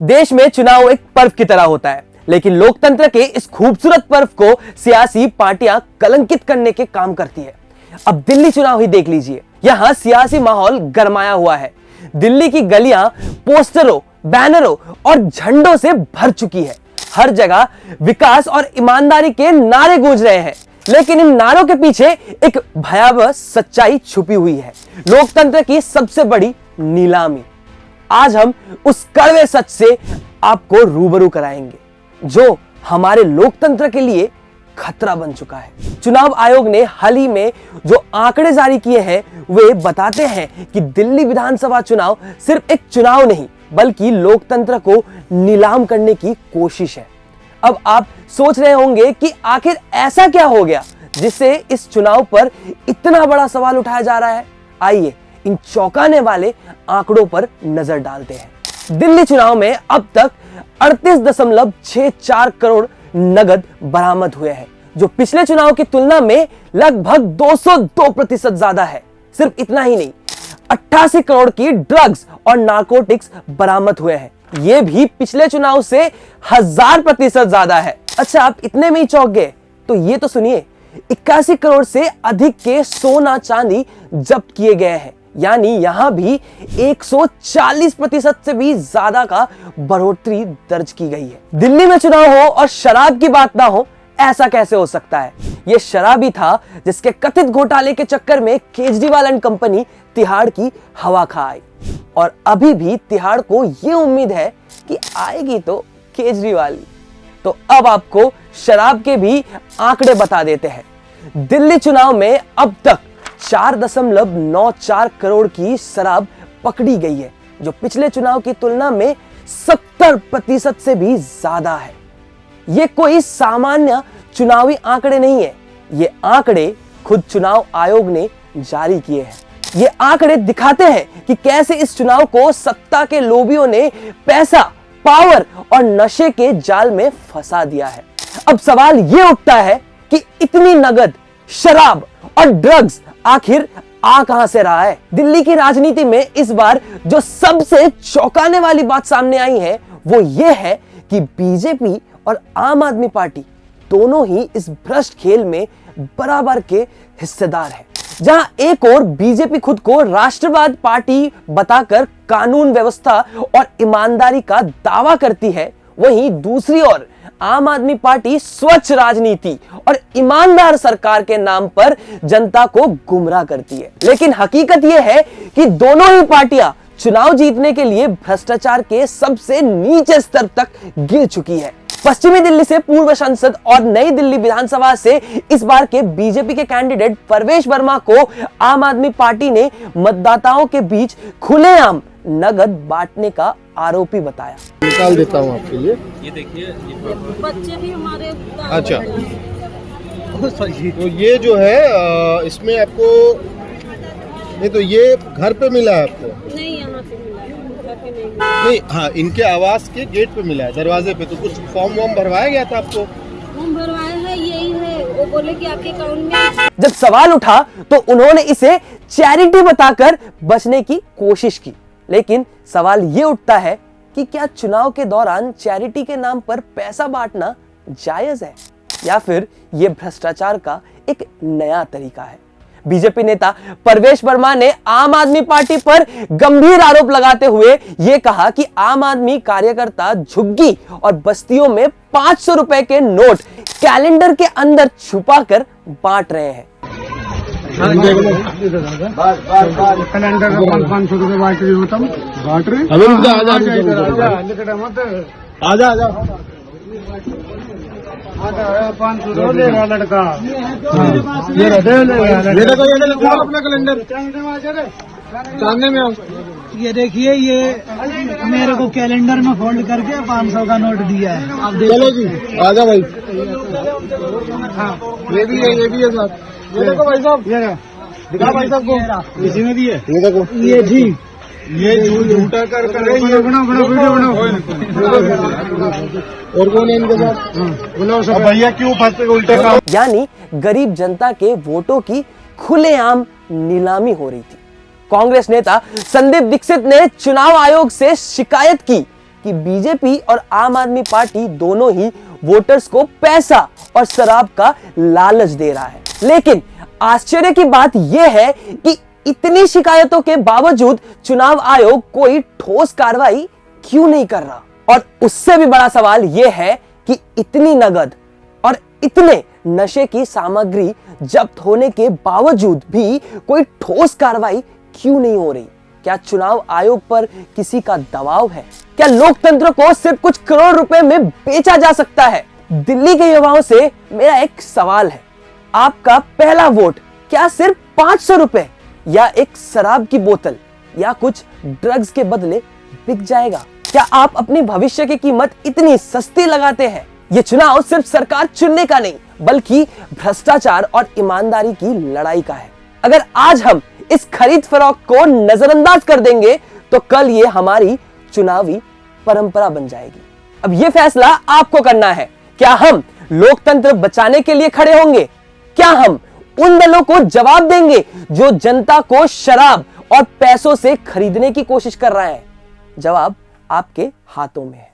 देश में चुनाव एक पर्व की तरह होता है, लेकिन लोकतंत्र के इस खूबसूरत पर्व को सियासी पार्टियां कलंकित करने के काम करती है। अब दिल्ली चुनाव ही देख लीजिए, यहाँ सियासी माहौल गरमाया हुआ है। दिल्ली की गलियां पोस्टरों, बैनरों और झंडों से भर चुकी है। हर जगह विकास और ईमानदारी के नारे गूंज रहे हैं, लेकिन इन नारों के पीछे एक भयावह सच्चाई छुपी हुई है, लोकतंत्र की सबसे बड़ी नीलामी। आज हम उस कड़वे सच से आपको रूबरू कराएंगे, जो हमारे लोकतंत्र के लिए खतरा बन चुका है। चुनाव आयोग ने हाल ही में जो आंकड़े जारी किए हैं, वे बताते हैं कि दिल्ली विधानसभा चुनाव सिर्फ एक चुनाव नहीं, बल्कि लोकतंत्र को नीलाम करने की कोशिश है। अब आप सोच रहे होंगे कि आखिर ऐसा क्या हो गया जिससे इस चुनाव पर इतना बड़ा सवाल उठाया जा रहा है। आइए इन चौंकाने वाले आंकड़ों पर नजर डालते हैं। दिल्ली चुनाव में अब तक 38.64 करोड़ नगद बरामद हुए हैं, जो पिछले चुनाव की तुलना में लगभग 202% ज्यादा है। सिर्फ इतना ही नहीं, 88 करोड़ की ड्रग्स और नारकोटिक्स बरामद हुए हैं। ये भी पिछले चुनाव से 1000% ज्यादा है। अच्छा, आप इतने में ही चौंक गए? तो ये तो सुनिए, 81 करोड़ से अधिक के सोना चांदी जब्त किए गए हैं, यानी यहां भी 140% से भी ज्यादा का बढ़ोतरी दर्ज की गई है। दिल्ली में चुनाव हो और शराब की बात ना हो, ऐसा कैसे हो सकता है? यह शराबी था जिसके कथित घोटाले के चक्कर में केजरीवाल एंड कंपनी तिहाड़ की हवा खा आई, और अभी भी तिहाड़ को यह उम्मीद है कि आएगी तो केजरीवाल ही। तो अब आपको शराब के भी आंकड़े बता देते हैं। दिल्ली चुनाव में अब तक 4.94 करोड़ की शराब पकड़ी गई है, जो पिछले चुनाव की तुलना में 70% से भी ज्यादा है। ये कोई सामान्य चुनावी आंकड़े नहीं है, ये आंकड़े खुद चुनाव आयोग ने जारी किए हैं। ये आंकड़े दिखाते हैं कि कैसे इस चुनाव को सत्ता के लोभियों ने पैसा, पावर और नशे के जाल में फंसा दिया है। अब सवाल ये उठता है कि इतनी नगद, शराब और ड्रग्स आखिर आ कहां से रहा है? दिल्ली की राजनीति में इस बार जो सबसे चौंकाने वाली बात सामने आई है, वो ये है कि बीजेपी और आम आदमी पार्टी दोनों ही इस भ्रष्ट खेल में बराबर के हिस्सेदार हैं। जहां एक और बीजेपी खुद को राष्ट्रवाद पार्टी बताकर कानून व्यवस्था और ईमानदारी का दावा करती है, वहीं दूसरी ओर आम आदमी पार्टी स्वच्छ राजनीति और ईमानदार सरकार के नाम पर जनता को गुमराह करती है। लेकिन हकीकत यह है कि दोनों ही पार्टियां चुनाव जीतने के लिए भ्रष्टाचार के सबसे नीचे स्तर तक गिर चुकी है। पश्चिमी दिल्ली से पूर्व सांसद और नई दिल्ली विधानसभा से इस बार के बीजेपी के कैंडिडेट परवेश वर्मा को आम आदमी पार्टी ने मतदाताओं के बीच खुलेआम नगद बांटने का आरोपी बताया। निकाल देता हूँ आपके लिए। ये देखिए, बच्चे भी हमारे। अच्छा, तो ये जो है इसमें आपको नहीं, तो ये घर पे मिला है आपको? नहीं, यहाँ पे मिला है, घर पे नहीं। नहीं, हाँ, इनके आवास के गेट पे मिला है, दरवाजे पे। तो कुछ फॉर्म वॉर्म भरवाया गया था आपको? फॉर्म भरवाए हैं, यही है। वो बोले कि आपके अकाउंट में। जब सवाल उठा तो उन्होंने इसे चैरिटी बताकर बचने की कोशिश की, लेकिन सवाल ये उठता है कि क्या चुनाव के दौरान चैरिटी के नाम पर पैसा बांटना जायज है, या फिर यह भ्रष्टाचार का एक नया तरीका है? बीजेपी नेता परवेश वर्मा ने आम आदमी पार्टी पर गंभीर आरोप लगाते हुए यह कहा कि आम आदमी कार्यकर्ता झुग्गी और बस्तियों में 500 रुपए के नोट कैलेंडर के अंदर छुपाकर बांट रहे हैं। कैलेंडर 500 रुपए बांट रहे। आजा 500 देगा लड़का। अपना कैलेंडर चांदने में। ये देखिए, ये मेरे को कैलेंडर में फोल्ड करके 500 का नोट दिया है। आप चलो जी, आजा भाई। हाँ, ये भी है साहब। ये देखो भाई साहब, ये दिखा भाई साहब को, किसी ने दिए? ये देखो, ये जी, ये झूठा कर ये बना वीडियो बनाओ। और कौन है इनके साथ? बुलाओ सब। भैया क्यों फंसते उल्टे काम? यानी गरीब जनता के वोटों की खुलेआम नीलामी हो रही थी। कांग्रेस नेता संदीप दीक्षित ने चुनाव आयोग से शिकायत की कि बीजेपी और आम आदमी पार्टी दोनों ही वोटर्स को पैसा और शराब का लालच दे रहा है। लेकिन आश्चर्य की बात यह है कि इतनी शिकायतों के बावजूद चुनाव आयोग कोई ठोस कार्रवाई क्यों नहीं कर रहा। और उससे भी बड़ा सवाल यह है कि इतनी नगद और इतने नशे की सामग्री जब्त होने के बावजूद भी कोई ठोस कार्रवाई क्यों नहीं हो रही। क्या चुनाव आयोग पर किसी का दबाव है? क्या लोकतंत्र को सिर्फ कुछ करोड़ रुपए में बेचा जा सकता है? दिल्ली के युवाओं से मेरा एक सवाल है, आपका पहला वोट क्या सिर्फ 500 रुपए या एक शराब की बोतल या कुछ ड्रग्स के बदले बिक जाएगा? क्या आप अपने भविष्य की कीमत इतनी सस्ती लगाते हैं? ये चुनाव सिर्फ सरकार चुनने का नहीं बल्कि भ्रष्टाचार और ईमानदारी की लड़ाई का है। अगर आज हम इस खरीद फरोख्त को नजरअंदाज कर देंगे तो कल ये हमारी चुनावी परंपरा बन जाएगी। अब ये फैसला आपको करना है। क्या हम लोकतंत्र बचाने के लिए खड़े होंगे? क्या हम उन दलों को जवाब देंगे जो जनता को शराब और पैसों से खरीदने की कोशिश कर रहे हैं? जवाब आपके हाथों में है।